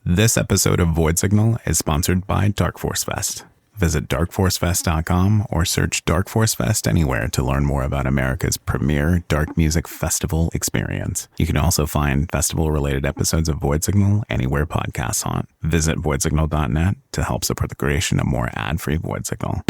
This episode of Void Signal is sponsored by Dark Force Fest. Visit darkforcefest.com or search Dark Force Fest anywhere to learn more about America's premier dark music festival experience. You can also find festival-related episodes of Void Signal anywhere podcasts haunt. Visit voidsignal.net to help support the creation of more ad-free Void Signal.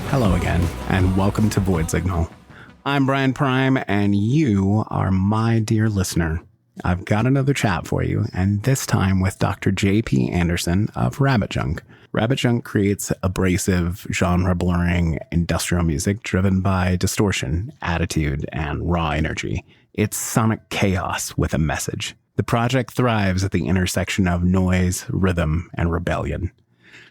Hello again, and welcome to Void Signal. I'm Brian Prime, and you are my dear listener. I've got another chat for you, and this time with Dr. J.P. Anderson of Rabbit Junk. Rabbit Junk creates abrasive, genre-blurring industrial music driven by distortion, attitude, and raw energy. It's sonic chaos with a message. The project thrives at the intersection of noise, rhythm, and rebellion.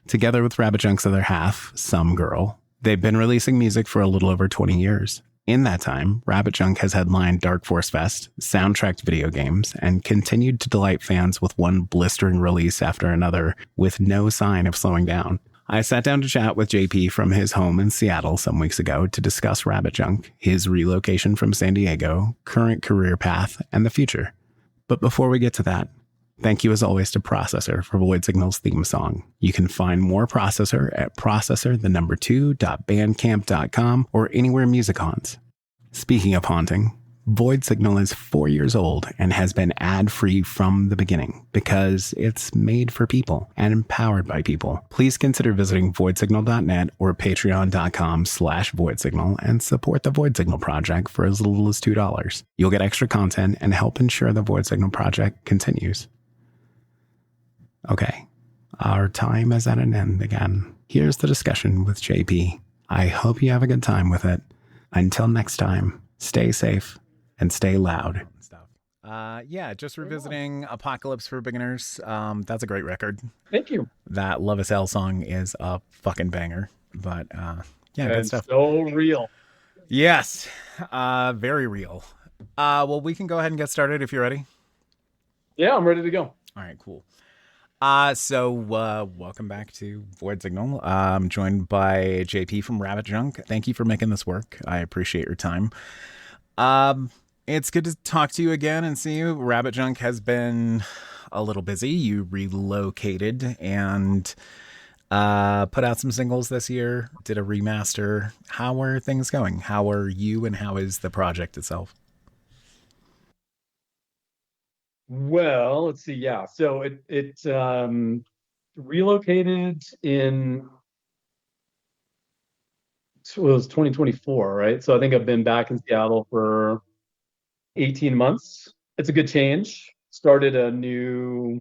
Together with Rabbit Junk's other half, Some Girl, they've been releasing music for a little over 20 years. In that time, Rabbit Junk has headlined Dark Force Fest, soundtracked video games, and continued to delight fans with one blistering release after another, with no sign of slowing down. I sat down to chat with JP from his home in Seattle some weeks ago to discuss Rabbit Junk, his relocation from San Diego, current career path, and the future. But before we get to that, thank you as always to Processor for Void Signal's theme song. You can find more Processor at processor2.bandcamp.com or anywhere music haunts. Speaking of haunting, Void Signal is 4 years old and has been ad-free from the beginning because it's made for people and empowered by people. Please consider visiting voidsignal.net or patreon.com/voidsignal and support the Void Signal project for as little as $2. You'll get extra content and help ensure the Void Signal project continues. Okay, our time is at an end again. Here's the discussion with JP. I hope you have a good time with it. Until next time, stay safe and stay loud. Just revisiting Apocalypse for Beginners. That's a great record. Thank you. That Love Is Hell song is a fucking banger. But good stuff. So real. Yes, very real. Well, we can go ahead and get started if you're ready. Yeah, I'm ready to go. All right, cool. Welcome back to Void Signal. I'm joined by JP from Rabbit Junk. Thank you for making this work. I appreciate your time. It's good to talk to you again and see you. Rabbit Junk has been a little busy. You relocated and put out some singles this year, did a remaster. How are things going? How are you and how is the project itself? Well, let's see. Yeah, so it relocated in, it was 2024, right? So I think I've been back in Seattle for 18 months. It's a good change. Started a new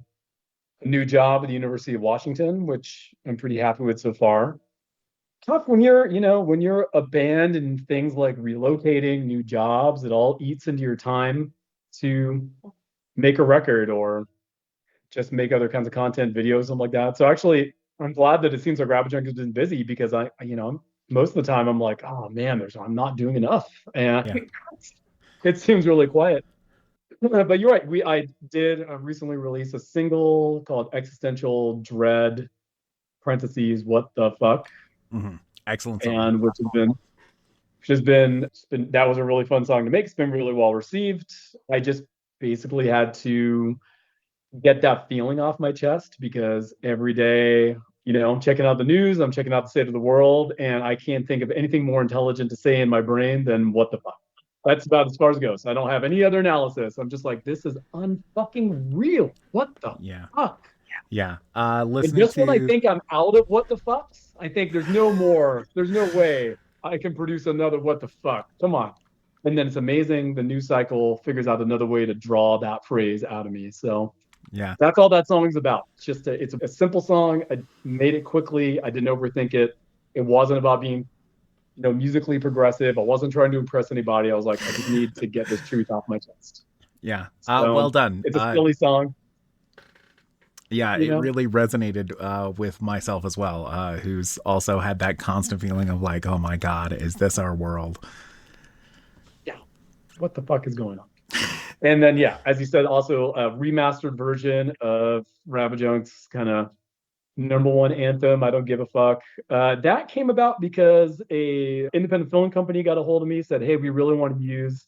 job at the University of Washington, which I'm pretty happy with so far. tough when you're a band and things like relocating, new jobs, it all eats into your time to make a record or just make other kinds of content, videos, something like that. So actually, I'm glad that it seems like Rapid Junk has been busy because most of the time I'm like, oh man, I'm not doing enough, and Yeah. it seems really quiet. But you're right. I did recently release a single called Existential Dread (parentheses What the fuck), Excellent song. and which has been that was a really fun song to make. It's been really well received. I just basically had to get that feeling off my chest because every day, I'm checking out the news, I'm checking out the state of the world, and I can't think of anything more intelligent to say in my brain than what the fuck. That's about as far as it goes. I don't have any other analysis. I'm just like, this is unfucking real. What the fuck? Yeah. And Listening just to when I think I'm out of what the fucks, I think there's no way I can produce another what the fuck. Come on. And then it's amazing. The news cycle figures out another way to draw that phrase out of me. So yeah. that's all that song's about. It's a simple song. I made it quickly. I didn't overthink it. It wasn't about being, musically progressive. I wasn't trying to impress anybody. I was like, I just need to get this truth off my chest. Yeah. So, Well done. It's a silly song. Yeah, it really resonated with myself as well, who's also had that constant feeling of like, oh my God, is this our world? Yeah. What the fuck is going on? And then, yeah, as you said, also a remastered version of Rapid Junk's kind of #1 anthem, I Don't Give a Fuck. That came about because a independent film company got a hold of me, said, hey, we really want to use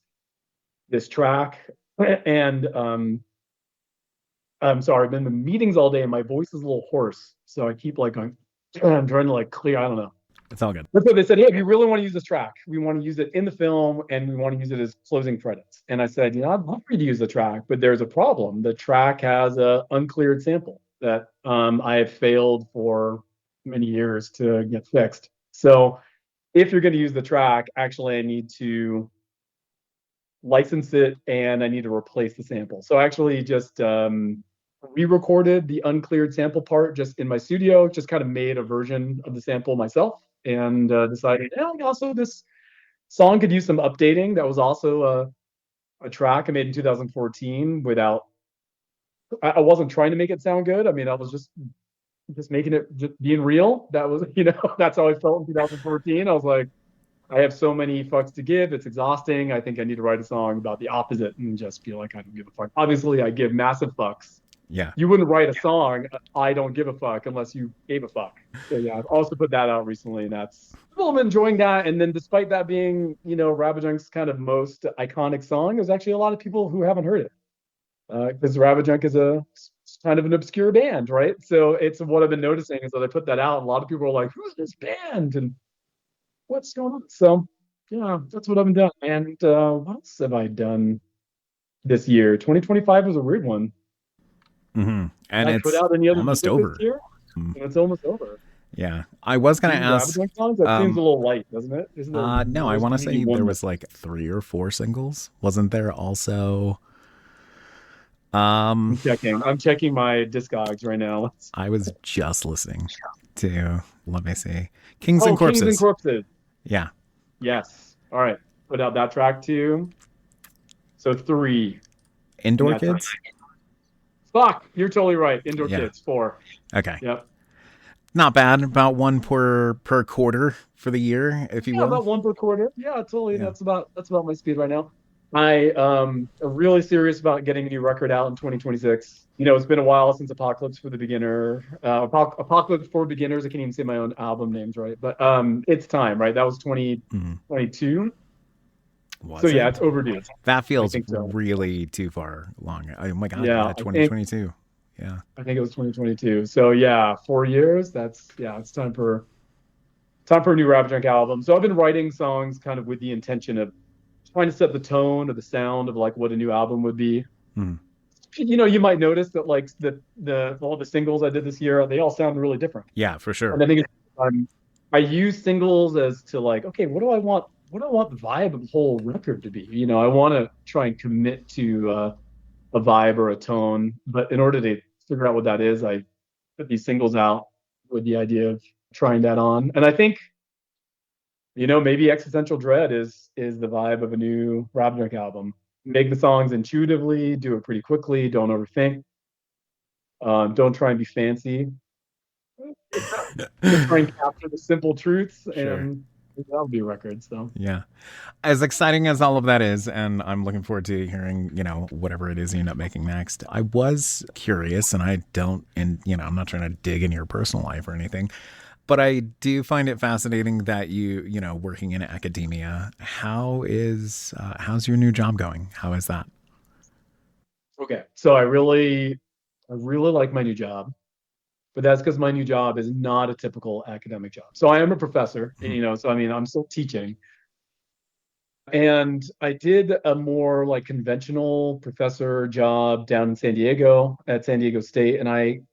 this track. And I'm sorry, I've been in meetings all day and my voice is a little hoarse. So I keep like going, I'm trying to like clear, I don't know. It's all good. That's what they said. Hey, if you really want to use this track, we want to use it in the film and we want to use it as closing credits. And I said, I'd love for you to use the track, but there's a problem. The track has a uncleared sample that I have failed for many years to get fixed. So if you're going to use the track, actually, I need to license it and I need to replace the sample. So I actually just re-recorded the uncleared sample part just in my studio, just kind of made a version of the sample myself and decided, also this song could use some updating. That was also a track I made in 2014 without, I wasn't trying to make it sound good. I mean, I was just making it, just being real. That was, that's how I felt in 2014. I was like, I have so many fucks to give. It's exhausting. I think I need to write a song about the opposite and just feel like I don't give a fuck. Obviously, I give massive fucks. Yeah. You wouldn't write a song, I don't give a fuck, unless you gave a fuck. So yeah, I've also put that out recently, and I'm enjoying that. And then despite that being, Rapid Junk's kind of most iconic song, there's actually a lot of people who haven't heard it. Because Rapid Junk is a kind of an obscure band, right? So it's what I've been noticing is that I put that out, and a lot of people are like, who's this band? And what's going on? So yeah, that's what I've been doing. And what else have I done this year? 2025 was a weird one. Mm-hmm. And it's put out any other almost over. This year? And it's almost over. Yeah, I was gonna ask. Songs? That seems a little light, doesn't it? No, I want to say there was like 3 or 4 singles. Wasn't there also? I'm checking my Discogs right now. I was just listening to. Let me see. Kings and Corpses. Kings and Corpses. Yeah. Yes. All right. Put out that track too. So 3. Indoor Kids. Fuck, you're totally right. Indoor Kids 4. Okay. Yep. Not bad. About 1 per quarter for the year, if you will. About 1 per quarter. Yeah, totally. Yeah. That's about my speed right now. I am really serious about getting a new record out in 2026. It's been a while since Apocalypse for the Beginner. Apocalypse for Beginners. I can't even say my own album names right, but it's time, right? That was 2022. So yeah, it's overdue. That feels really too far along. Oh my god, 2022. I think it was 2022. So yeah, 4 years. It's time for a new Rapid Junk album. So I've been writing songs kind of with the intention of trying to set the tone or the sound of like what a new album would be. You might notice that like all the singles I did this year, they all sound really different. Yeah, for sure. And I think I use singles as to like, okay, what do I want the vibe of the whole record to be? I want to try and commit to a vibe or a tone, but in order to figure out what that is, I put these singles out with the idea of trying that on. And I think Maybe Existential Dread is the vibe of a new Robnik album. Make the songs intuitively, do it pretty quickly, don't overthink, don't try and be fancy. Just try and capture the simple truths, Sure. and that'll be a record. So Yeah. As exciting as all of that is, and I'm looking forward to hearing, whatever it is you end up making next. I was curious, and I don't, and, I'm not trying to dig in your personal life or anything, but I do find it fascinating that working in academia. How's your new job going? How is that? okay, so I really like my new job, but that's because my new job is not a typical academic job. So I am a professor, Mhm. so I mean, I'm still teaching. And I did a more like conventional professor job down in San Diego at San Diego State. And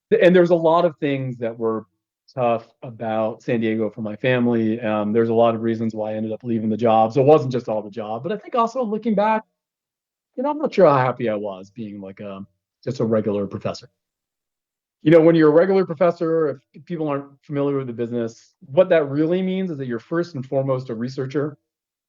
there's a lot of things that were tough about San Diego for my family. There's a lot of reasons why I ended up leaving the job. So it wasn't just all the job, but I think also looking back, I'm not sure how happy I was being like just a regular professor. When you're a regular professor, if people aren't familiar with the business, what that really means is that you're first and foremost a researcher.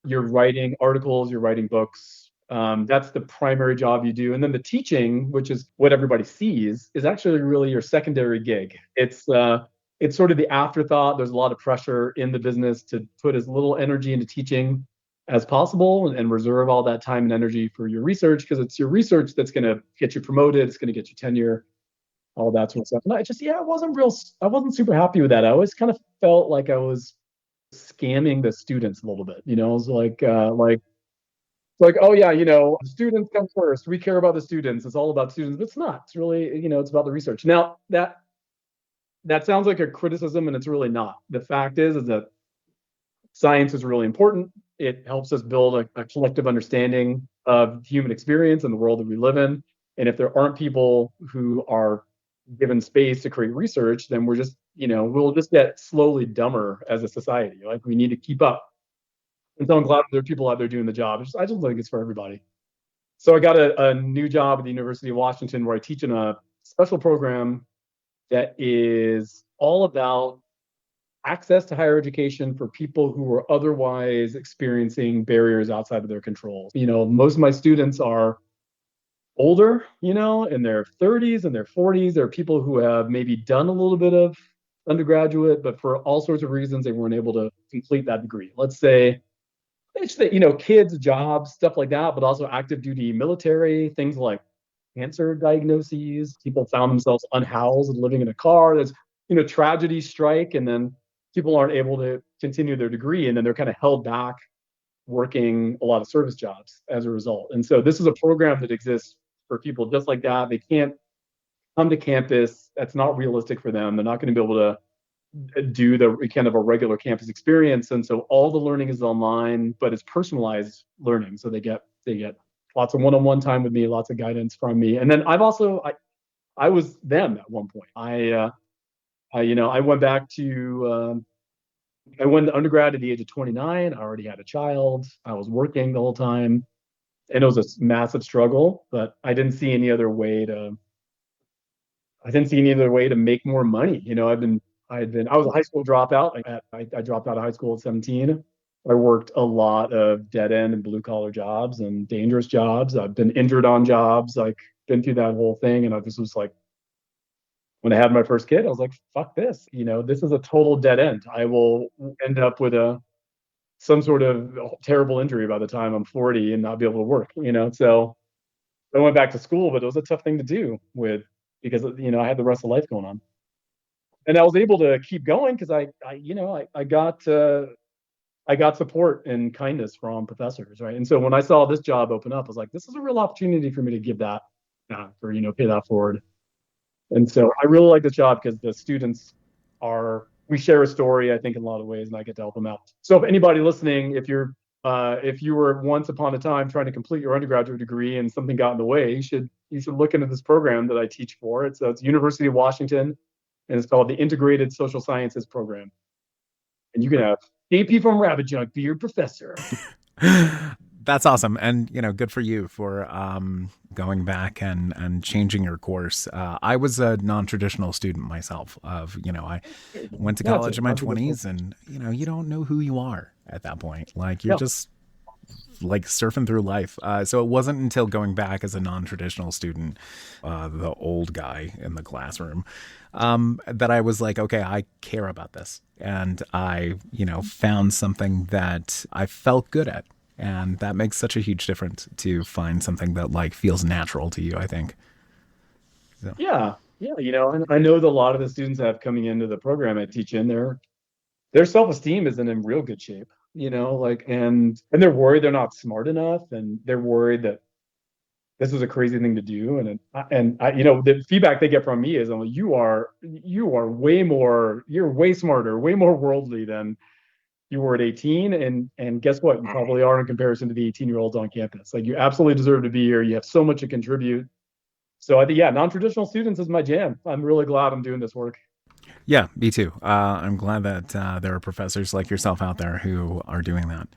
You're writing articles, you're writing books. That's the primary job you do. And then the teaching, which is what everybody sees, is actually really your secondary gig. It's sort of the afterthought. There's a lot of pressure in the business to put as little energy into teaching as possible and reserve all that time and energy for your research because it's your research that's going to get you promoted, it's going to get you tenure, all that sort of stuff. And I wasn't super happy with that. I always kind of felt like I was scamming the students a little bit. It was like, oh yeah, students come first. We care about the students. It's all about students, but it's not. It's really, it's about the research. Now that sounds like a criticism, and it's really not. The fact is that science is really important. It helps us build a collective understanding of human experience and the world that we live in. And if there aren't people who are given space to create research, then we'll just get slowly dumber as a society. Like we need to keep up. And so I'm glad there are people out there doing the job. I just think it's for everybody. So I got a new job at the University of Washington where I teach in a special program that is all about access to higher education for people who are otherwise experiencing barriers outside of their control. Most of my students are older, in their 30s and their 40s. There are people who have maybe done a little bit of undergraduate, but for all sorts of reasons, they weren't able to complete that degree. Let's say, kids, jobs, stuff like that, but also active duty military, things like cancer diagnoses. People found themselves unhoused, living in a car. There's, tragedies strike, and then people aren't able to continue their degree, and then they're kind of held back working a lot of service jobs as a result. And so this is a program that exists for people just like that. They can't come to campus. That's not realistic for them. They're not going to be able to do the kind of a regular campus experience. And so all the learning is online, but it's personalized learning. So they get lots of one-on-one time with me, lots of guidance from me. And then I was them at one point. I went back to I went to undergrad at the age of 29. I already had a child. I was working the whole time, and it was a massive struggle. But I didn't see any other way to make more money. I was a high school dropout. I dropped out of high school at 17. I worked a lot of dead end and blue collar jobs and dangerous jobs. I've been injured on jobs, like been through that whole thing. And I just was like, when I had my first kid, I was like, fuck this. This is a total dead end. I will end up with some sort of terrible injury by the time I'm 40 and not be able to work. So I went back to school, but it was a tough thing to do because I had the rest of life going on. And I was able to keep going because I got support and kindness from professors, right? And so when I saw this job open up, I was like, this is a real opportunity for me to give that or pay that forward. And so I really like this job because the students we share a story, I think, in a lot of ways, and I get to help them out. So if anybody listening, if you were once upon a time trying to complete your undergraduate degree and something got in the way, you should look into this program that I teach for. It's University of Washington, and it's called the Integrated Social Sciences Program. And you can have JP from Rabbit Junk be your professor. That's awesome. And, good for you for going back and changing your course. I was a non-traditional student myself I went to college in my 20s and, you don't know who you are at that point. Like you're just like surfing through life. So it wasn't until going back as a non-traditional student, the old guy in the classroom, that I was like, okay, I care about this. And I, found something that I felt good at. And that makes such a huge difference to find something that like feels natural to you, I think. So. Yeah. Yeah. And I know that a lot of the students that have coming into the program I teach in, their self-esteem isn't in real good shape, and they're worried they're not smart enough, and they're worried that this is a crazy thing to do. The feedback they get from me is, you're way smarter, way more worldly than you were at 18. And guess what? You probably are in comparison to the 18-year-olds on campus. Like, you absolutely deserve to be here. You have so much to contribute. So I think, yeah, non-traditional students is my jam. I'm really glad I'm doing this work. Yeah, me too. I'm glad that there are professors like yourself out there who are doing that.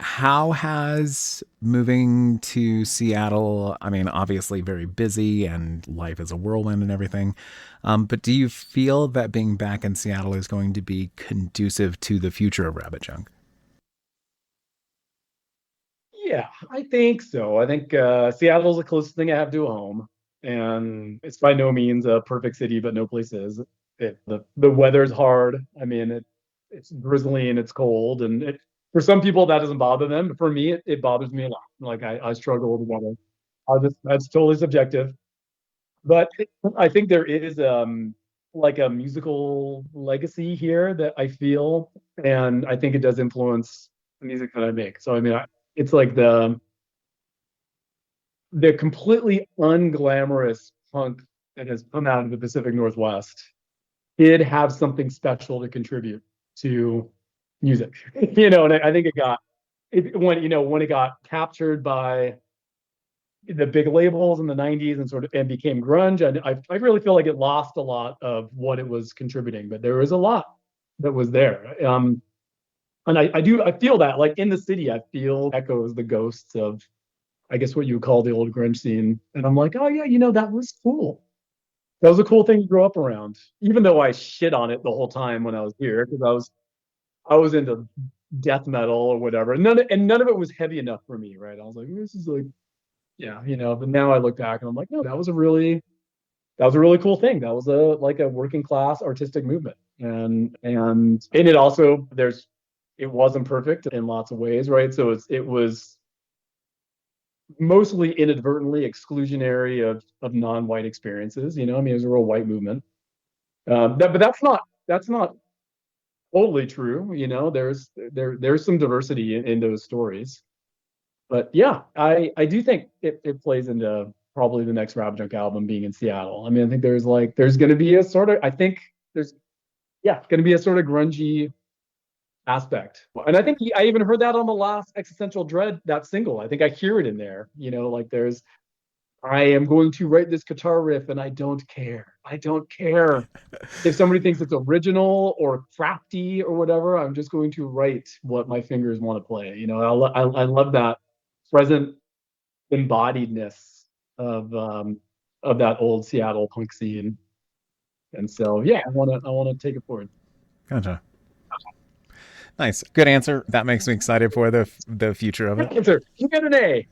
How has moving to Seattle, I mean, obviously very busy and life is a whirlwind and everything, but do you feel that being back in Seattle is going to be conducive to the future of Rabbit Junk? Yeah, I think so. I think Seattle's the closest thing I have to a home, and it's by no means a perfect city, but no place is. The weather's hard. I mean, it's drizzly and it's cold, and for some people that doesn't bother them, but for me, it bothers me a lot. Like, I struggle with the weather. That's totally subjective, but I think there is like a musical legacy here that I feel, and I think it does influence the music that I make. So I mean, it's like the completely unglamorous punk that has come out of the Pacific Northwest did have something special to contribute to music. And I think when it got captured by the big labels in the 90s and became grunge, and I really feel like it lost a lot of what it was contributing, but there was a lot that was there. And I feel that, like, in the city, I feel echoes, the ghosts of, I guess, what you would call the old grunge scene. And I'm like, oh yeah, that was cool. That was a cool thing to grow up around, even though I shit on it the whole time when I was here, because I was into death metal or whatever. None of it was heavy enough for me, right? I was like, this is like, yeah. But now I look back and I'm like, no, that was a really cool thing. That was a working class artistic movement. And it also, it wasn't perfect in lots of ways, right? So it was mostly inadvertently exclusionary of non-white experiences. I mean, it was a real white movement. But that's not totally true. There's some diversity in those stories. But yeah, I do think it plays into probably the next Rabbit Junk album being in Seattle. I mean, I think there's going to be a sort of, I think there's, yeah, going to be a sort of grungy aspect. And I think I even heard that on the last Existential Dread, that single. I think I hear it in there. Like, I am going to write this guitar riff and I don't care. I don't care if somebody thinks it's original or crafty or whatever. I'm just going to write what my fingers want to play. I love that present embodiedness of that old Seattle punk scene. And so, yeah, I want to take it forward. Gotcha. Nice. Good answer. That makes me excited for the future of it. Answer. You get an A.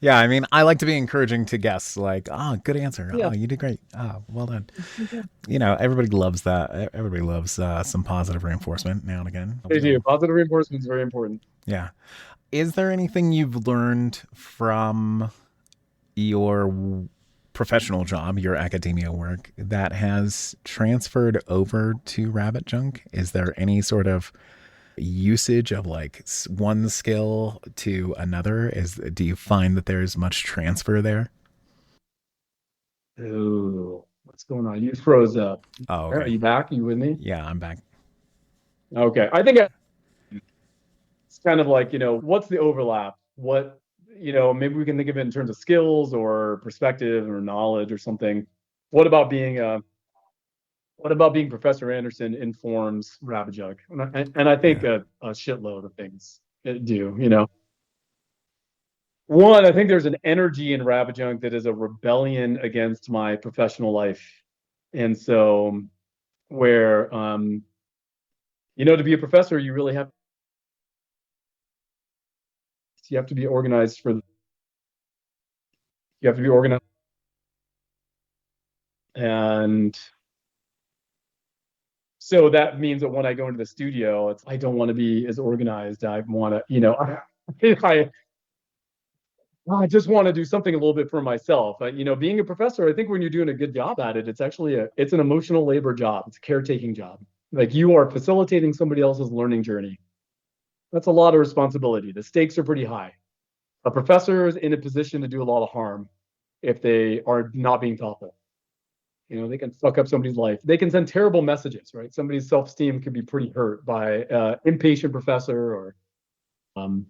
Yeah, I mean, I like to be encouraging to guests, like, good answer. Yeah. Oh, you did great. Oh, well done. Everybody loves that. Everybody loves some positive reinforcement now and again. They do. Positive reinforcement is very important. Yeah. Is there anything you've learned from your professional job, your academia work, that has transferred over to Rabbit Junk? Is there any sort of usage of like one skill to another? Do you find that there's much transfer there? Ooh, what's going on? You froze up. Oh, okay. Are you back? Are you with me? Yeah, I'm back. Okay. I think it's kind of like, what's the overlap? Maybe we can think of it in terms of skills or perspective or knowledge or something. What about being Professor Anderson informs Rabbit Junk? And I think a shitload of things do. One, I think there's an energy in Rabbit Junk that is a rebellion against my professional life. And so where to be a professor, you have to be organized you have to be organized. And so that means that when I go into the studio, I don't want to be as organized. I want to, I just want to do something a little bit for myself. Being a professor, I think when you're doing a good job at it, it's an emotional labor job. It's a caretaking job. Like you are facilitating somebody else's learning journey. That's a lot of responsibility. The stakes are pretty high. A professor is in a position to do a lot of harm if they are not being thoughtful. They can fuck up somebody's life. They can send terrible messages, right? Somebody's self-esteem could be pretty hurt by an impatient professor or an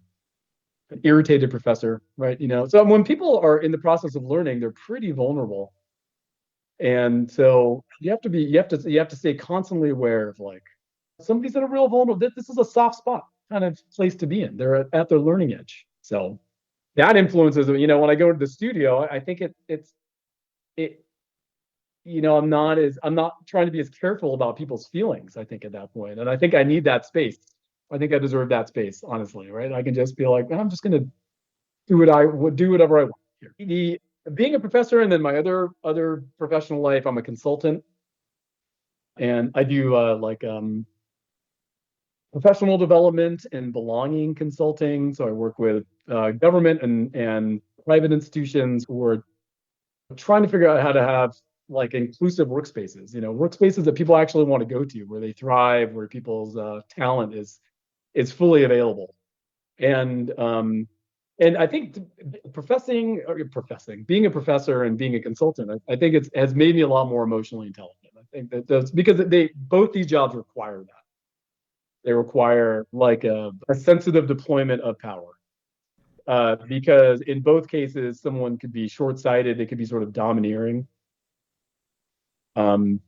irritated professor, right? So when people are in the process of learning, they're pretty vulnerable. And so you have to stay constantly aware of like somebody's in a real vulnerable. This is a soft spot kind of place to be in. They're at their learning edge. So that influences, when I go to the studio, I think I'm not trying to be as careful about people's feelings, I think, at that point. And I think I need that space. I think I deserve that space, honestly, right? I can just be like, I'm just gonna do whatever I want here. Being a professor and then my other professional life, I'm a consultant. And I do professional development and belonging consulting. So I work with government and private institutions who are trying to figure out how to have like inclusive workspaces, workspaces that people actually want to go to, where they thrive, where people's talent is fully available. And I think being a professor and being a consultant, I think it has made me a lot more emotionally intelligent. I think that's because both these jobs require that. They require like a sensitive deployment of power. Because in both cases, someone could be short-sighted, they could be sort of domineering. You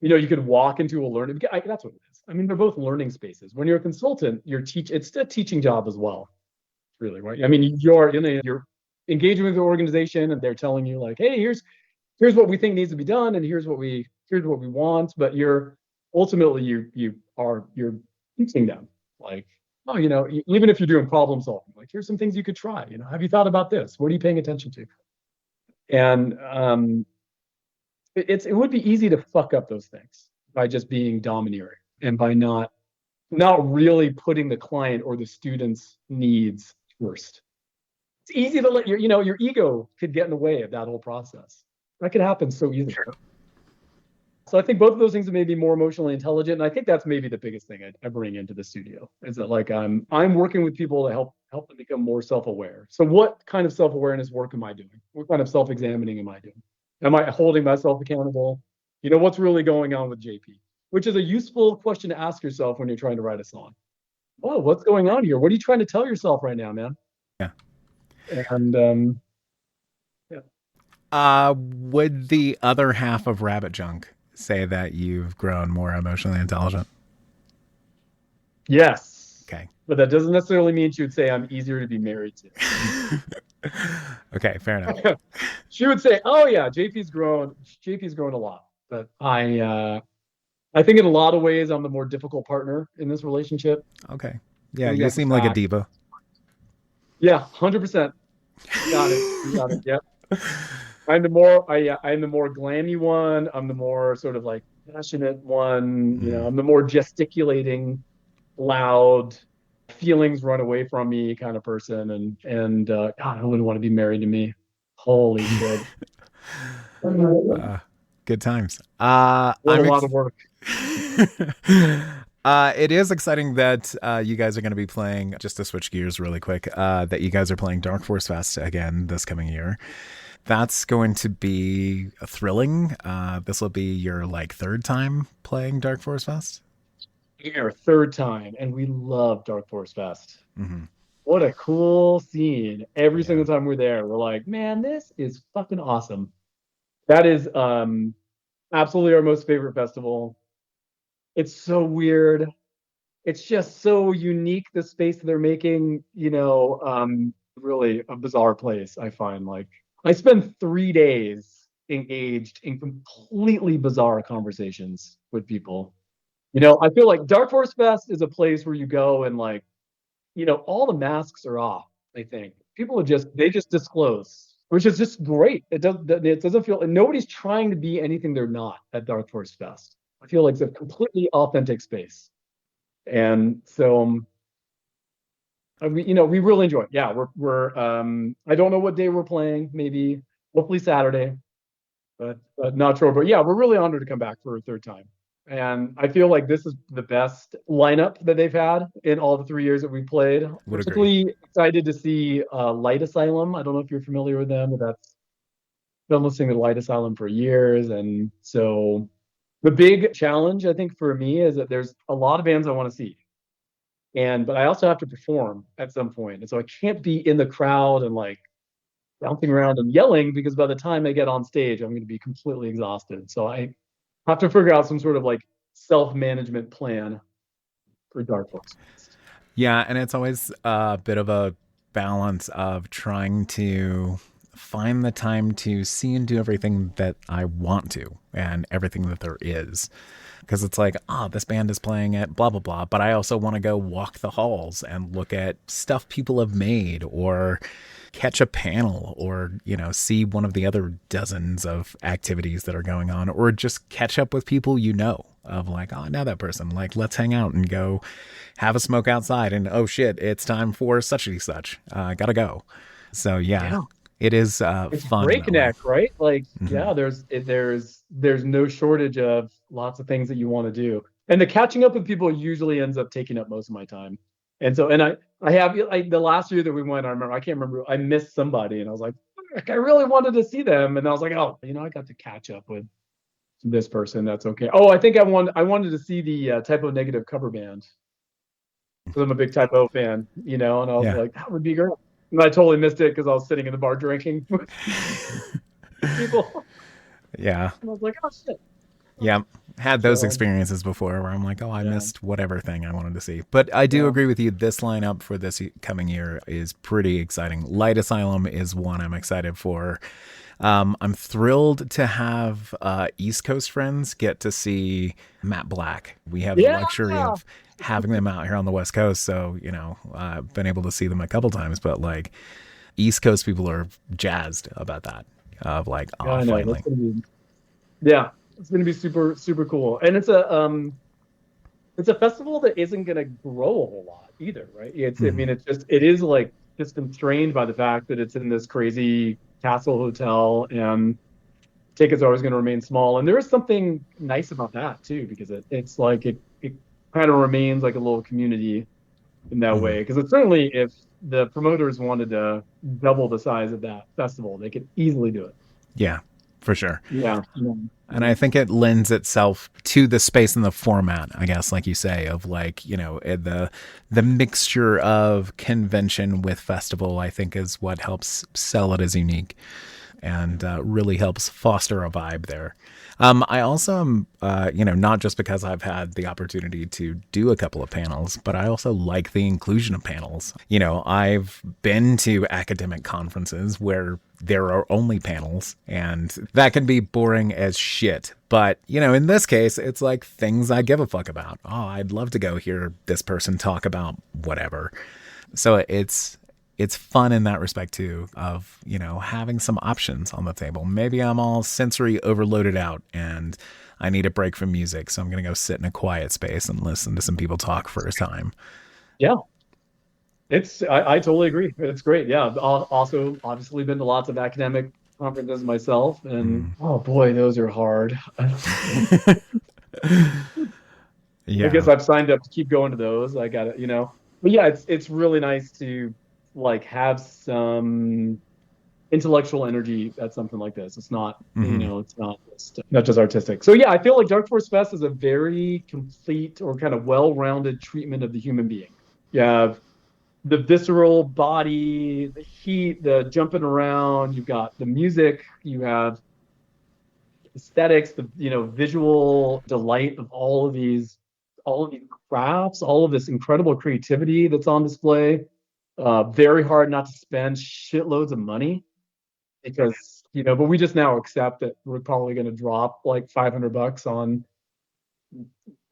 could walk into a learning. That's what it is. I mean, they're both learning spaces. When you're a consultant, it's a teaching job as well, really, right? I mean, you're engaging with the organization, and they're telling you like, hey, here's what we think needs to be done, and here's what we want. But you're teaching them like, oh, even if you're doing problem solving, like here's some things you could try. Have you thought about this? What are you paying attention to? And it would be easy to fuck up those things by just being domineering and by not really putting the client or the student's needs first. It's easy to let your ego could get in the way of that whole process. That could happen so easily. Sure. So I think both of those things are maybe more emotionally intelligent, and I think that's maybe the biggest thing I bring into the studio is that like I'm working with people to help them become more self-aware. So what kind of self-awareness work am I doing? What kind of self-examining am I doing? Am I holding myself accountable? What's really going on with JP? Which is a useful question to ask yourself when you're trying to write a song. Oh, what's going on here? What are you trying to tell yourself right now, man? Yeah. And yeah. Would the other half of Rabbit Junk say that you've grown more emotionally intelligent? Yes. Okay. But that doesn't necessarily mean she would say I'm easier to be married to. Okay, fair enough. She would say, "Oh yeah, JP's grown a lot." But I think in a lot of ways I'm the more difficult partner in this relationship. Okay. Yeah, you seem like a diva. Yeah, 100%. Got it. You got it. Yep. I'm the more glammy one. I'm the more sort of like passionate one. I'm the more gesticulating, loud, feelings run away from me kind of person. And God, I wouldn't want to be married to me. Holy shit. Good times. A lot of work. It is exciting that you guys are going to be playing, just to switch gears really quick, that you guys are playing Dark Force Fest again this coming year. That's going to be thrilling. This will be your third time playing Dark Force Fest? Our third time, and we love Dark Force Fest. Mm-hmm. What a cool scene. Every single time we're there, we're like, man, this is fucking awesome. That is absolutely our most favorite festival. It's so weird. It's just so unique, the space they're making. really a bizarre place. I find like I spend 3 days engaged in completely bizarre conversations with people. I feel like Dark Force Fest is a place where you go and like, all the masks are off. I think people are they just disclose, which is just great. It doesn't feel, and nobody's trying to be anything they're not at Dark Force Fest. I feel like it's a completely authentic space, and so we really enjoy it. Yeah, we're I don't know what day we're playing. Maybe hopefully Saturday, but not sure. But yeah, we're really honored to come back for a third time. And I feel like this is the best lineup that they've had in all the 3 years that we played. Would Particularly excited to see Light Asylum. I don't know if you're familiar with them, but that's been listening to Light Asylum for years. And so the big challenge, I think, for me is that there's a lot of bands I want to see. But I also have to perform at some point. And so I can't be in the crowd and like bouncing around and yelling, because by the time I get on stage, I'm going to be completely exhausted. So I have to figure out some sort of like self-management plan for Dark Horse. Yeah, and it's always a bit of a balance of trying to find the time to see and do everything that I want to and everything that there is. Because it's like, this band is playing at blah, blah, blah. But I also want to go walk the halls and look at stuff people have made, or catch a panel, or, see one of the other dozens of activities that are going on, or just catch up with people, of like, I know that person. Like, let's hang out and go have a smoke outside. And oh shit, it's time for such and such. Gotta go. So yeah. It is it's fun. Breakneck, right? Like, yeah, there's no shortage of lots of things that you want to do, and the catching up with people usually ends up taking up most of my time. And so, and I have the last year that we went, I can't remember, I missed somebody, and I was like, I really wanted to see them, and I was like, I got to catch up with this person. That's okay. Oh, I think I wanted to see the Typo Negative cover band, because I'm a big Typo fan, and I was like, that would be great. And I totally missed it because I was sitting in the bar drinking with people. Yeah. And I was like, oh, shit. Yeah. Had those experiences before where I'm like, I missed whatever thing I wanted to see. But I do agree with you. This lineup for this coming year is pretty exciting. Light Asylum is one I'm excited for. I'm thrilled to have East Coast friends get to see Matt Black. We have the luxury of having them out here on the West Coast. So, I've been able to see them a couple times, but like East Coast people are jazzed about that. Of like, finally. It's going to be super, super cool. And it's a festival that isn't going to grow a whole lot either, right? I mean, it is like just constrained by the fact that it's in this crazy castle hotel, and tickets are always going to remain small. And there is something nice about that too, because it's like it kind of remains like a little community in that way. Because it's certainly, if the promoters wanted to double the size of that festival, they could easily do it. Yeah, for sure. Yeah. And I think it lends itself to the space and the format, I guess, like you say, of like, the mixture of convention with festival, I think, is what helps sell it as unique, and really helps foster a vibe there. I also am, not just because I've had the opportunity to do a couple of panels, but I also like the inclusion of panels. I've been to academic conferences where there are only panels, and that can be boring as shit. But, in this case, it's like things I give a fuck about. Oh, I'd love to go hear this person talk about whatever. So it's fun in that respect too, of, having some options on the table. Maybe I'm all sensory overloaded out and I need a break from music. So I'm going to go sit in a quiet space and listen to some people talk for a time. Yeah. I totally agree. It's great. Yeah. Also, obviously been to lots of academic conferences myself, and oh boy, those are hard. Yeah. I guess I've signed up to keep going to those. I got it, but yeah, it's really nice to like have some intellectual energy at something like this. It's not, it's not just artistic. So yeah, I feel like Dark Force Fest is a very complete or kind of well-rounded treatment of the human being. You have the visceral body, the heat, the jumping around, you've got the music, you have aesthetics, the visual delight of all of these crafts, all of this incredible creativity that's on display. Very hard not to spend shitloads of money because, but we just now accept that we're probably going to drop like $500 on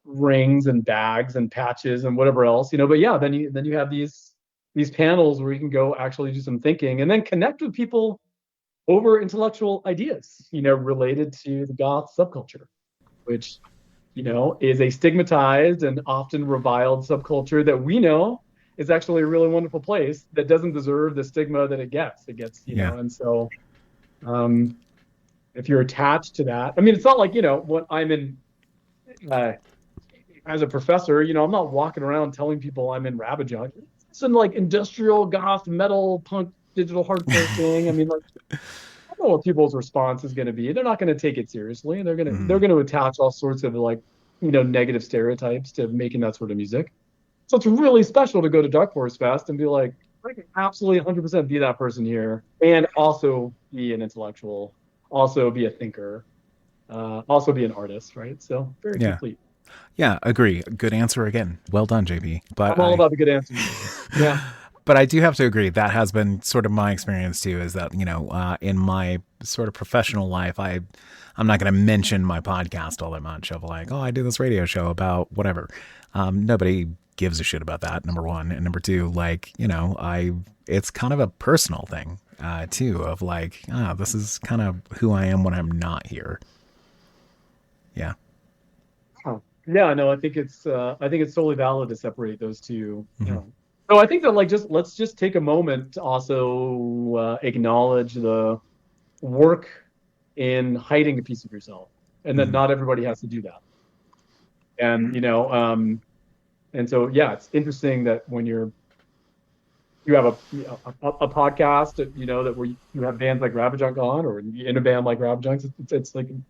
rings and bags and patches and whatever else, but yeah, then you have these panels where you can go actually do some thinking and then connect with people over intellectual ideas, related to the goth subculture, which, is a stigmatized and often reviled subculture that we know is actually a really wonderful place that doesn't deserve the stigma that it gets. And so if you're attached to that, I mean, it's not like, when I'm in, as a professor, I'm not walking around telling people I'm in Rabajunk. It's in like industrial goth metal punk digital hardcore thing. I mean, like, I don't know what people's response is going to be. They're not going to take it seriously. They're going to attach all sorts of like, negative stereotypes to making that sort of music. So it's really special to go to Dark Forest Fest and be like, I can absolutely 100% be that person here and also be an intellectual, also be a thinker, also be an artist, right? So very complete. Yeah, agree. Good answer again. Well done, JP. But I'm all about the good answers. Yeah. But I do have to agree, that has been sort of my experience too, is that, in my sort of professional life, I'm not going to mention my podcast all that much of like, oh, I do this radio show about whatever. Nobody gives a shit about that, number one. And number two, like, it's kind of a personal thing too, of like, this is kind of who I am when I'm not here. Yeah. Oh, yeah, no, I think it's totally valid to separate those two. So I think that let's just take a moment to also acknowledge the work in hiding a piece of yourself, and that not everybody has to do that. And and so yeah, it's interesting that when you have a podcast that that where you have bands like Rabajunk on, or in a band like Rabajunk, it's like you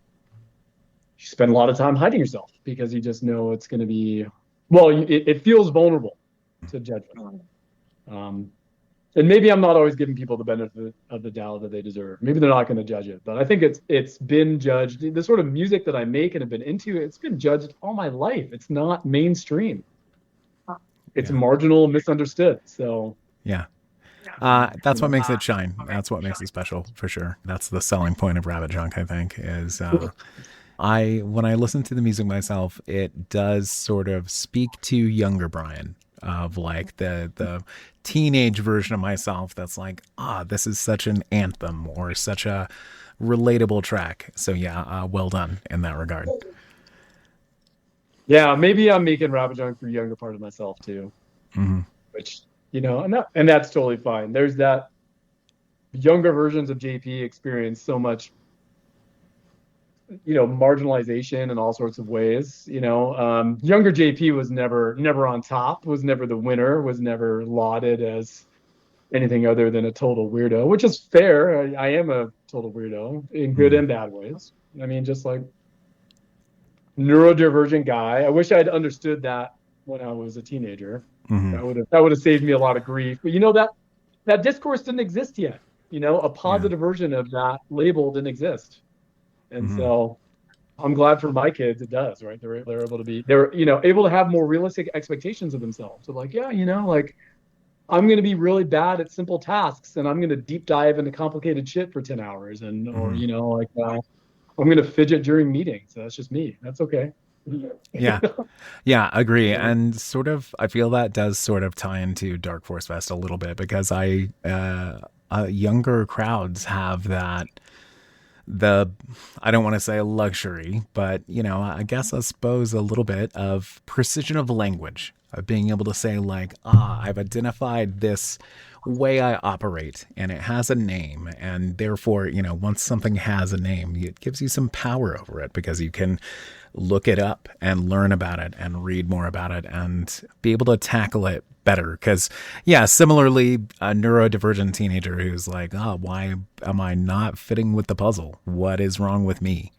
spend a lot of time hiding yourself because you just know it's going to be it feels vulnerable to judgment. And maybe I'm not always giving people the benefit of the doubt that they deserve. Maybe they're not going to judge it, but I think it's been judged. The sort of music that I make and have been into, it's been judged all my life. It's not mainstream. It's marginal, misunderstood. So that's what makes it shine. That's what makes it special, for sure. That's the selling point of Rabajunk, I think, is when I listen to the music myself, it does sort of speak to younger Brian, of like the teenage version of myself that's like, this is such an anthem or such a relatable track. So well done in that regard. Yeah, maybe I'm making Rabajunk for a younger part of myself too, which and that's totally fine. There's that younger versions of JP experience so much marginalization in all sorts of ways. Younger JP was never on top, was never the winner, was never lauded as anything other than a total weirdo, which is fair. I am a total weirdo in good and bad ways. I mean, just like neurodivergent guy. I wish I'd understood that when I was a teenager. That would have saved me a lot of grief. But that discourse didn't exist yet. A positive version of that label didn't exist. And so I'm glad for my kids it does, right? They're able to have more realistic expectations of themselves. So like, like I'm going to be really bad at simple tasks and I'm going to deep dive into complicated shit for 10 hours and or I'm going to fidget during meetings. So that's just me. That's okay. Yeah, agree. And sort of, I feel that does sort of tie into Dark Force Fest a little bit because younger crowds have that, I don't want to say luxury, but, I suppose a little bit of precision of language, of being able to say like, I've identified this way I operate and it has a name. And therefore, once something has a name, it gives you some power over it because you can look it up and learn about it and read more about it and be able to tackle it better. Because, similarly, a neurodivergent teenager who's like, why am I not fitting with the puzzle? What is wrong with me?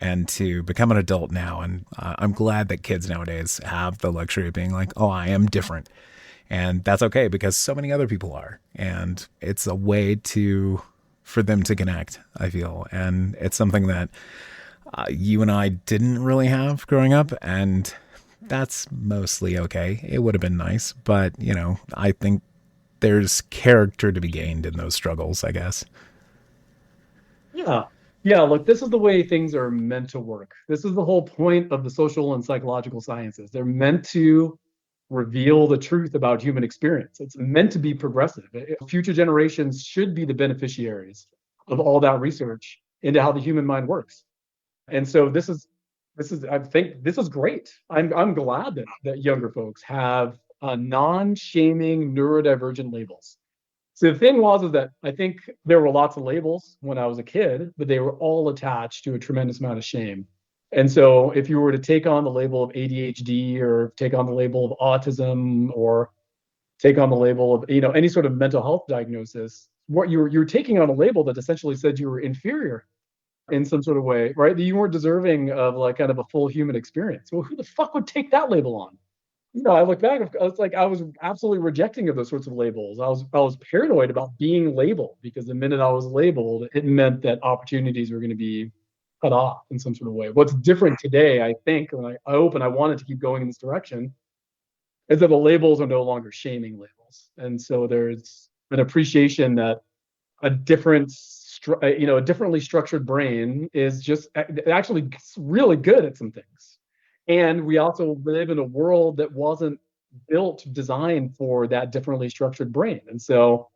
And to become an adult now. And I'm glad that kids nowadays have the luxury of being like, I am different. And that's okay because so many other people are. And it's a way for them to connect, I feel. And it's something that you and I didn't really have growing up. And that's mostly okay. It would have been nice. But, I think there's character to be gained in those struggles, I guess. Yeah. Yeah. Look, this is the way things are meant to work. This is the whole point of the social and psychological sciences. They're meant to reveal the truth about human experience. It's meant to be progressive. Future generations should be the beneficiaries of all that research into how the human mind works. And so I think this is great. I'm glad that younger folks have non-shaming neurodivergent labels. So the thing was is that I think there were lots of labels when I was a kid, but they were all attached to a tremendous amount of shame. And so if you were to take on the label of ADHD or take on the label of autism or take on the label of, any sort of mental health diagnosis, what you're taking on a label that essentially said you were inferior in some sort of way, right? That you weren't deserving of like kind of a full human experience. Well, who the fuck would take that label on? I look back, I was absolutely rejecting of those sorts of labels. I was paranoid about being labeled because the minute I was labeled, it meant that opportunities were going to be cut off in some sort of way. What's different today, I think, and I hope and I wanted to keep going in this direction, is that the labels are no longer shaming labels. And so there's an appreciation that a differently structured brain is just actually really good at some things. And we also live in a world that wasn't designed for that differently structured brain. And so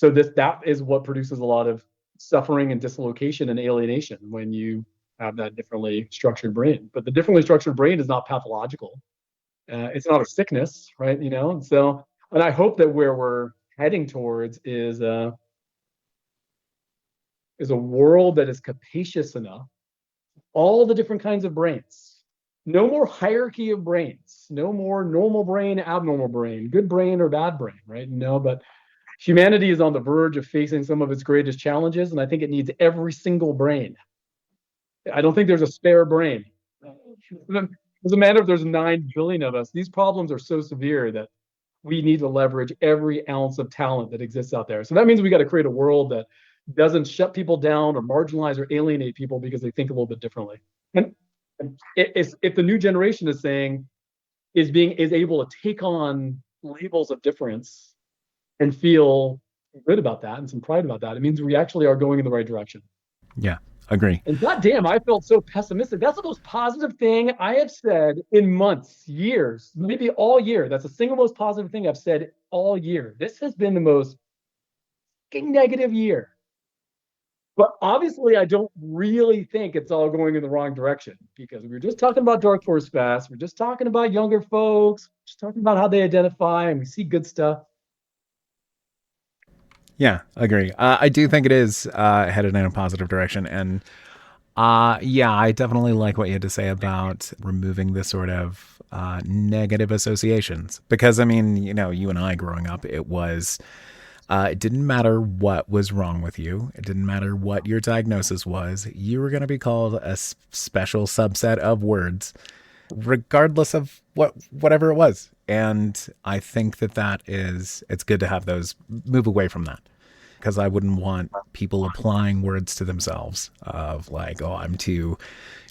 that is what produces a lot of suffering and dislocation and alienation when you have that differently structured brain. But the differently structured brain is not pathological. It's not a sickness, right? And I hope that where we're heading towards is a world that is capacious enough, all the different kinds of brains. No more hierarchy of brains, no more normal brain, abnormal brain, good brain or bad brain, right? But humanity is on the verge of facing some of its greatest challenges, and I think it needs every single brain. I don't think there's a spare brain. Doesn't matter if there's 9 billion of us. These problems are so severe that we need to leverage every ounce of talent that exists out there. So that means we got to create a world that doesn't shut people down or marginalize or alienate people because they think a little bit differently. And if the new generation is able to take on labels of difference and feel good about that and some pride about that, it means we actually are going in the right direction. Yeah, agree. And goddamn, I felt so pessimistic. That's the most positive thing I have said in months, years, maybe all year. That's the single most positive thing I've said all year. This has been the most negative year. But obviously, I don't really think it's all going in the wrong direction because we were just talking about Dark Force Fest. We're just talking about younger folks, just talking about how they identify, and we see good stuff. Yeah, I agree. I do think it is headed in a positive direction. And I definitely like what you had to say about removing the sort of negative associations. Because, I mean, you and I growing up, it didn't matter what was wrong with you. It didn't matter what your diagnosis was. You were going to be called a special subset of words, regardless of whatever it was. And I think it's good to have those move away from that, because I wouldn't want people applying words to themselves of like, oh, I'm too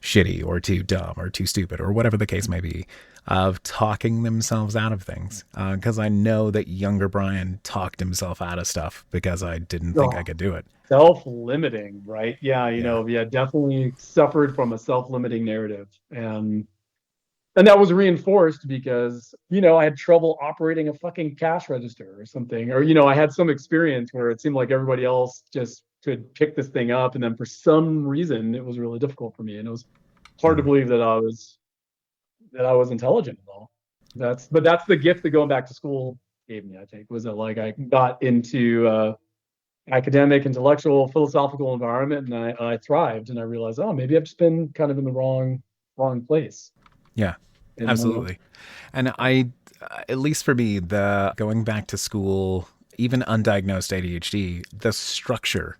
shitty or too dumb or too stupid or whatever the case may be, of talking themselves out of things. Because I know that younger Brian talked himself out of stuff because I didn't think I could do it. Self-limiting, right? Yeah, definitely suffered from a self-limiting narrative. And that was reinforced because, I had trouble operating a fucking cash register or something. Or, I had some experience where it seemed like everybody else just could pick this thing up. And then for some reason, it was really difficult for me. And it was hard to believe that I was intelligent at all. That's the gift that going back to school gave me, I think, was that like I got into academic, intellectual, philosophical environment and I thrived and I realized, oh, maybe I've just been kind of in the wrong place. Yeah, absolutely. And at least for me, the going back to school, even undiagnosed ADHD, the structure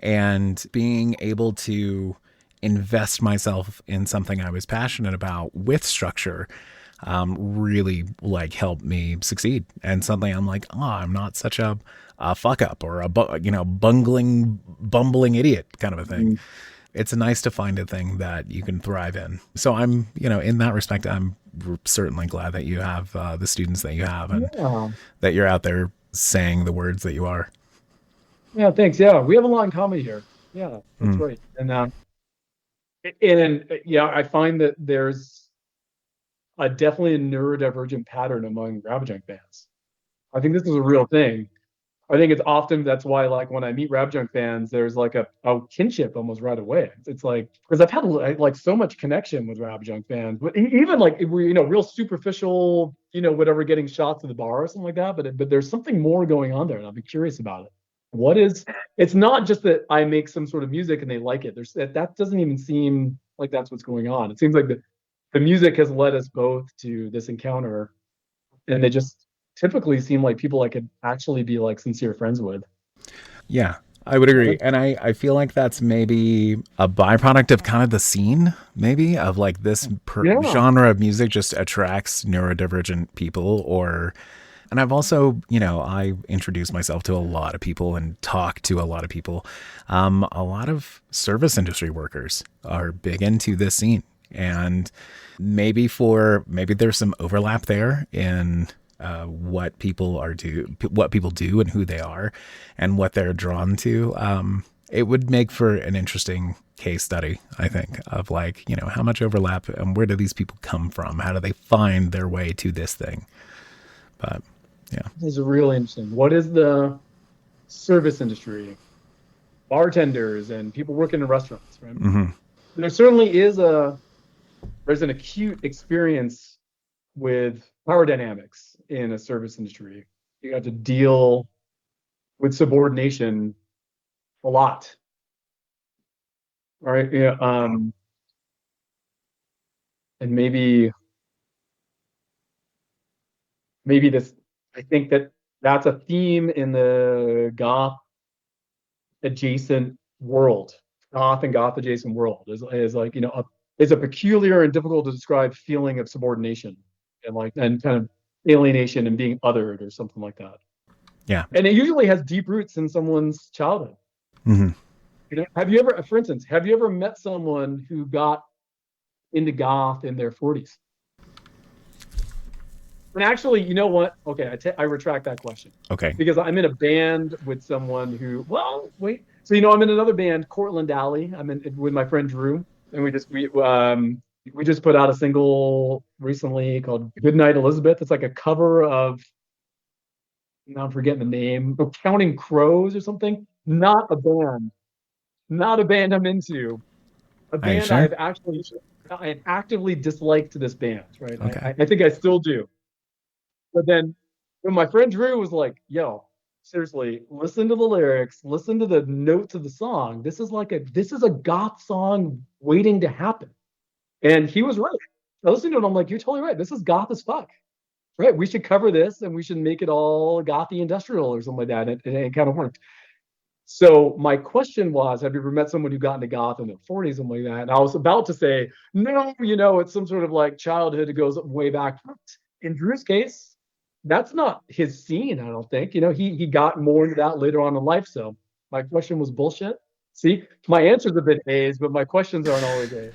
and being able to invest myself in something I was passionate about with structure really like helped me succeed. And suddenly I'm like, oh, I'm not such a fuck up or a bumbling idiot kind of a thing. Mm. It's nice to find a thing that you can thrive in. So I'm, in that respect, I'm certainly glad that you have the students that you have and that you're out there saying the words that you are. Yeah, thanks. Yeah, we have a lot in common here. Yeah, that's Mm. right. And yeah, I find that there's definitely a neurodivergent pattern among Ravaging fans. I think this is a real thing. I think it's often that's why, like, when I meet rap junk fans, there's like a kinship almost right away. It's like, because I've had like so much connection with rap junk fans, but even like if we, real superficial, whatever, getting shots at the bar or something like that. But there's something more going on there, and I'll be curious about it. What is? It's not just that I make some sort of music and they like it. That doesn't even seem like that's what's going on. It seems like the music has led us both to this encounter, and they just typically seem like people I could actually be like sincere friends with. Yeah, I would agree. And I feel like that's maybe a byproduct of kind of the scene, maybe, of like this Yeah. genre of music just attracts neurodivergent people. And I've also, I introduce myself to a lot of people and talk to a lot of people. A lot of service industry workers are big into this scene. And maybe there's some overlap there in what people do and who they are and what they're drawn to. It would make for an interesting case study, I think, of like, how much overlap and where do these people come from? How do they find their way to this thing? But yeah. This is really interesting. What is the service industry? Bartenders and people working in restaurants, right? Mm-hmm. There certainly is there's an acute experience with power dynamics in a service industry. You have to deal with subordination a lot. All right. Yeah. And maybe this, I think that's a theme in the goth adjacent world. Goth and goth adjacent world is like, is a peculiar and difficult to describe feeling of subordination and kind of alienation and being othered or something like that. Yeah. And it usually has deep roots in someone's childhood. Mm-hmm. Have you ever met someone who got into goth in their 40s? And actually, you know what? Okay, I retract that question. Okay. Because I'm in a band with someone who, so I'm in another band, Cortland Alley. I'm in with my friend Drew, and we just put out a single recently called "Goodnight Elizabeth." It's like a cover of, now I'm forgetting the name, Counting Crows or something. Not a band I'm into. A band sure? I actively disliked this band, right? Okay. I think I still do. But then when my friend Drew was like, yo, seriously, listen to the lyrics, listen to the notes of the song. This is a goth song waiting to happen. And he was right. I listened to it, I'm like, you're totally right. This is goth as fuck. Right? We should cover this and we should make it all gothy industrial or something like that. And it kind of worked. So my question was, have you ever met someone who got into goth in their 40s, something like that? And I was about to say, no, it's some sort of like childhood that goes way back. In Drew's case, that's not his scene, I don't think. He got more into that later on in life. So my question was bullshit. See, my answers have been A's, but my questions aren't always A's.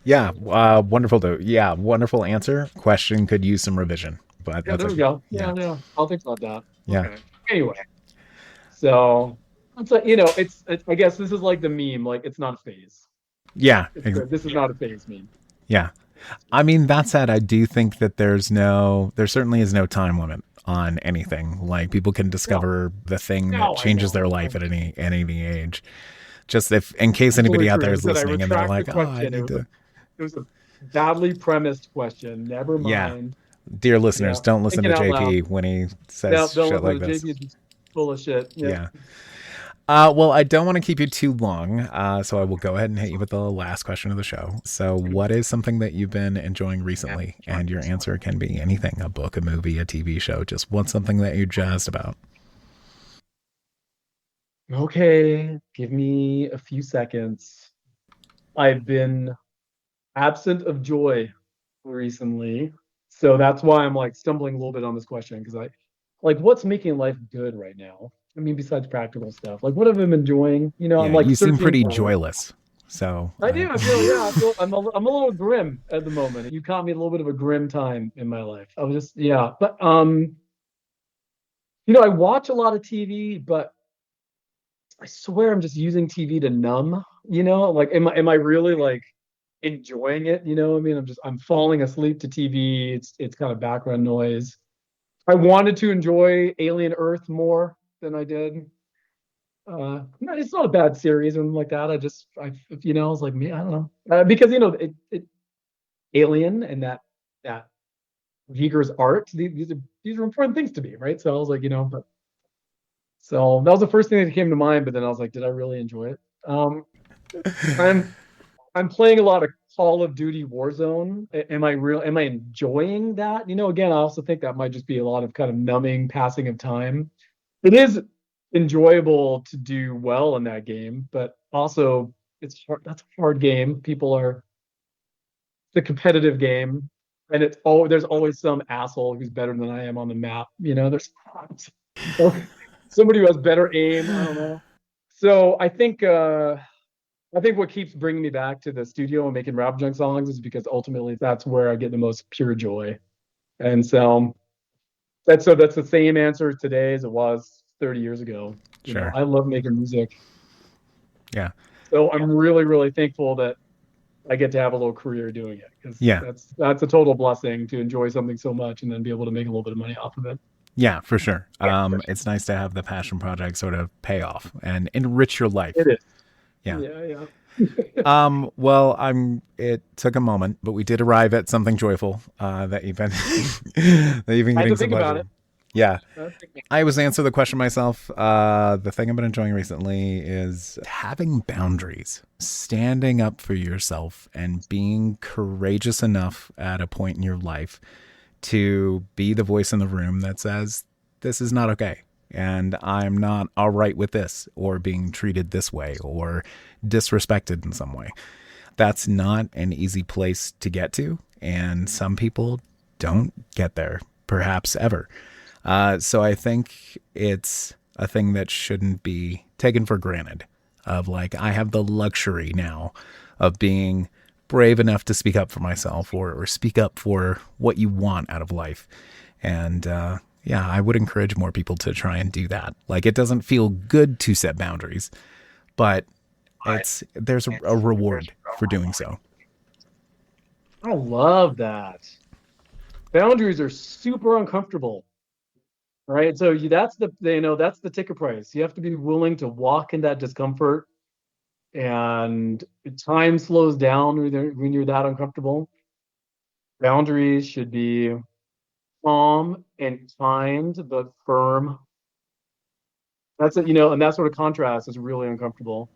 Yeah. Wonderful answer. Question could use some revision, but Yeah, there we go. Yeah. I'll think about that. Yeah. Okay. Anyway, so it's like, it's I guess this is like the meme, like it's not a phase. Yeah. This is not a phase meme. Yeah. I mean, that said, I do think that there certainly is no time limit on anything. Like people can discover the thing that changes their life at any age. Just in case anybody out there is listening and they're like, it was a badly premised question. Never mind. Yeah. Dear listeners, don't listen to JP when he says shit like this. JP is full of shit. Yeah. Well, I don't want to keep you too long, so I will go ahead and hit you with the last question of the show. So what is something that you've been enjoying recently? And your answer can be anything, a book, a movie, a TV show. Just what's something that you're jazzed about? Okay, give me a few seconds. I've been absent of joy recently. So that's why I'm like stumbling a little bit on this question, because what's making life good right now? I mean, besides practical stuff, like what have I been enjoying? I'm like, you seem pretty joyless. So I do. I feel I'm a little grim at the moment. You caught me a little bit of a grim time in my life. I was just, but I watch a lot of TV, but I swear I'm just using TV to numb, like am I really like enjoying it? I mean, I'm falling asleep to TV. It's kind of background noise. I wanted to enjoy Alien Earth more than I did. It's not a bad series or anything like that. I was like, me, I don't know, because Alien and that Giger's art. These are important things to me, right? So I was like, but so that was the first thing that came to mind. But then I was like, did I really enjoy it? I'm I'm playing a lot of Call of Duty Warzone. Am I enjoying that? Again, I also think that might just be a lot of kind of numbing passing of time. It is enjoyable to do well in that game, but also it's hard. That's a hard game. It's a competitive game, and there's always some asshole who's better than I am on the map. There's somebody who has better aim. I don't know. So I think what keeps bringing me back to the studio and making rap junk songs is because ultimately that's where I get the most pure joy. And so that's the same answer today as it was 30 years ago. Sure. I love making music. Yeah. So I'm really, really thankful that I get to have a little career doing it, because that's a total blessing to enjoy something so much and then be able to make a little bit of money off of it. Yeah, for sure. It's nice to have the passion project sort of pay off and enrich your life. It is. Yeah. Yeah. Well, it took a moment, but we did arrive at something joyful, that you've been, getting some pleasure. Yeah. I always answer the question myself. The thing I've been enjoying recently is having boundaries, standing up for yourself and being courageous enough at a point in your life to be the voice in the room that says, this is not okay. And I'm not all right with this, or being treated this way, or disrespected in some way. That's not an easy place to get to. And some people don't get there, perhaps ever. So I think it's a thing that shouldn't be taken for granted, of like, I have the luxury now of being brave enough to speak up for myself, or speak up for what you want out of life. And, yeah, I would encourage more people to try and do that. Like, it doesn't feel good to set boundaries, but there's a reward for doing so. I love that. Boundaries are super uncomfortable, right? So that's the ticket price. You have to be willing to walk in that discomfort, and time slows down when you're that uncomfortable. Boundaries should be calm and kind, but firm. That's it, and that sort of contrast is really uncomfortable.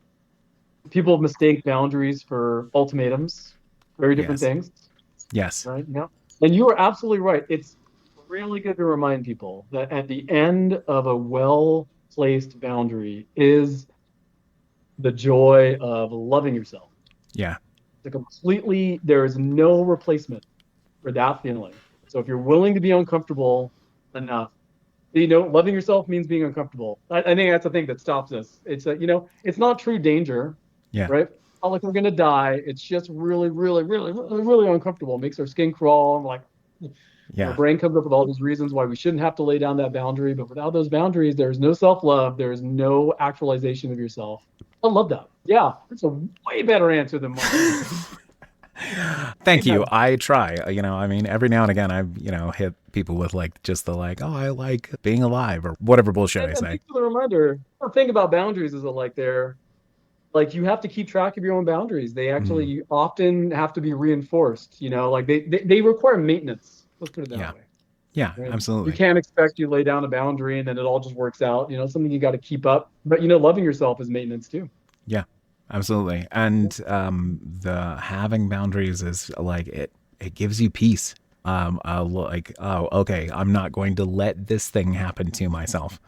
People mistake boundaries for ultimatums, very different things. Yes. Right. Yeah. And you are absolutely right. It's really good to remind people that at the end of a well-placed boundary is the joy of loving yourself. Yeah. There is no replacement for that feeling. So if you're willing to be uncomfortable enough, loving yourself means being uncomfortable. I think that's the thing that stops us. It's it's not true danger, right? Not like we're gonna die. It's just really, really, really, really, really uncomfortable. It makes our skin crawl, and like, our brain comes up with all these reasons why we shouldn't have to lay down that boundary. But without those boundaries, there's no self-love. There's no actualization of yourself. I love that. Yeah, that's a way better answer than mine. Thank you. I try, I mean, every now and again, I've, hit people with like, just the like, oh, I like being alive, or whatever bullshit I say. Thanks for the reminder. The thing about boundaries is that you have to keep track of your own boundaries. They actually often have to be reinforced, like they require maintenance. Let's put it that way. Yeah, right? Absolutely. You can't expect you to lay down a boundary and then it all just works out. Something you got to keep up. But, loving yourself is maintenance too. Yeah. Absolutely. And the having boundaries is like, it gives you peace. Like, oh, okay, I'm not going to let this thing happen to myself.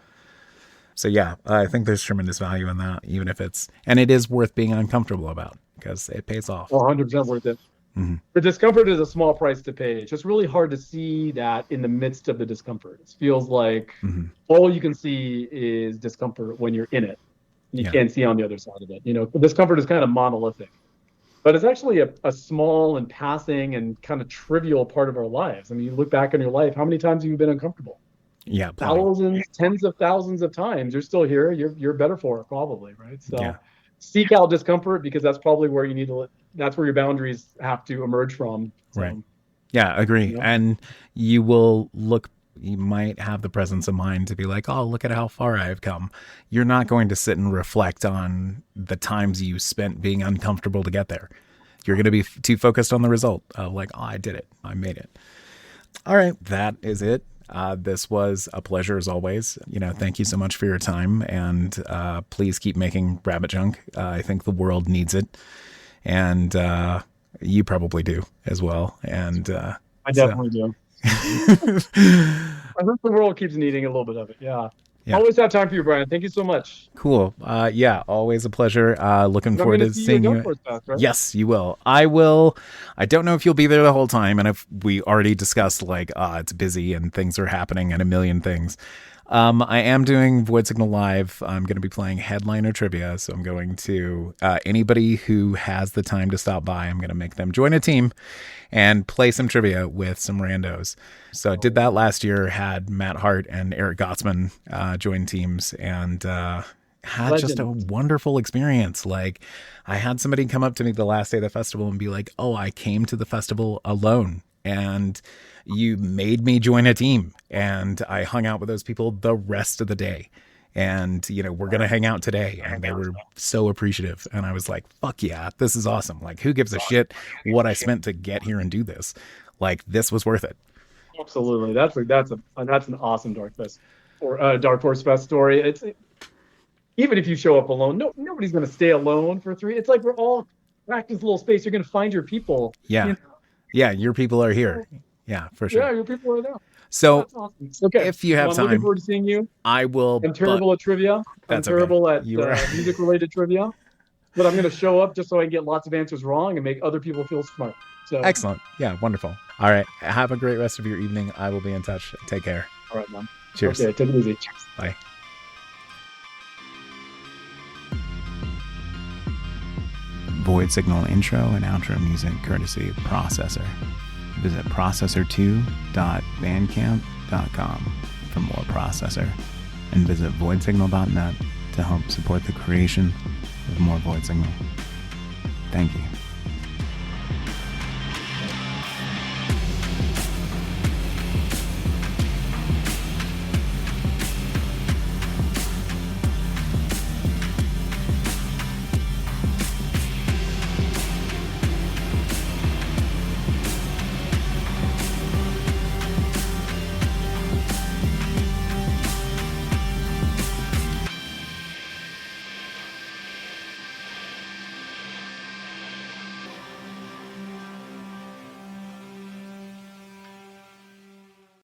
So yeah, I think there's tremendous value in that, even if it is worth being uncomfortable about, because it pays off. 100% worth it. Mm-hmm. The discomfort is a small price to pay. It's just really hard to see that in the midst of the discomfort. It feels like all you can see is discomfort when you're in it. You can't see on the other side of it. Discomfort is kind of monolithic, but it's actually a small and passing and kind of trivial part of our lives. I mean, you look back on your life, how many times have you been uncomfortable? Yeah, plenty. thousands, tens of thousands of times. You're still here. You're better for it, probably, right? So Yeah. seek out discomfort, because that's probably where you need to. That's where your boundaries have to emerge from. So, Right. Yeah, agree. And you might have the presence of mind to be like, oh, look at how far I have come. You're not going to sit and reflect on the times you spent being uncomfortable to get there. You're going to be too focused on the result of like, oh, I did it. I made it. All right. That is it. This was a pleasure as always. Thank you so much for your time, and please keep making rabbit junk. I think the world needs it, and you probably do as well. And I definitely do. I hope the world keeps needing a little bit of it. Yeah. Always have time for you, Brian. Thank you so much. Cool. Yeah, always a pleasure. Looking forward to seeing you. Fest, right? Yes, you will. I will. I don't know if you'll be there the whole time. And if we already discussed like, it's busy and things are happening and a million things. I am doing Void Signal Live. I'm going to be playing headliner trivia. So I'm going to, anybody who has the time to stop by, I'm going to make them join a team and play some trivia with some randos. So I did that last year, had Matt Hart and Eric Gottsman join teams, and had just a wonderful experience. Like, I had somebody come up to me the last day of the festival and be like, oh, I came to the festival alone, and you made me join a team. And I hung out with those people the rest of the day. And, we're going to hang out today. And they were so appreciative. And I was like, fuck yeah, this is awesome. Like, who gives a shit what I spent to get here and do this? Like, this was worth it. Absolutely. That's an awesome Dark Horse Fest story. It's even if you show up alone, nobody's going to stay alone for 3. It's like we're all packed in this little space. You're going to find your people. Yeah. Yeah. Your people are here. Yeah, for sure. Yeah, your people are there. So that's awesome. Okay. If you have I'm time, looking forward to seeing you. I will. I'm terrible at trivia. I'm terrible at music-related trivia. But I'm going to show up just so I can get lots of answers wrong and make other people feel smart. So excellent. Yeah, wonderful. All right. Have a great rest of your evening. I will be in touch. Take care. All right, man. Cheers. Okay, take it easy. Cheers. Bye. Void Signal intro and outro music courtesy Processor. Visit processor2.bandcamp.com for more Processor, and visit voidsignal.net to help support the creation of more Void Signal. Thank you.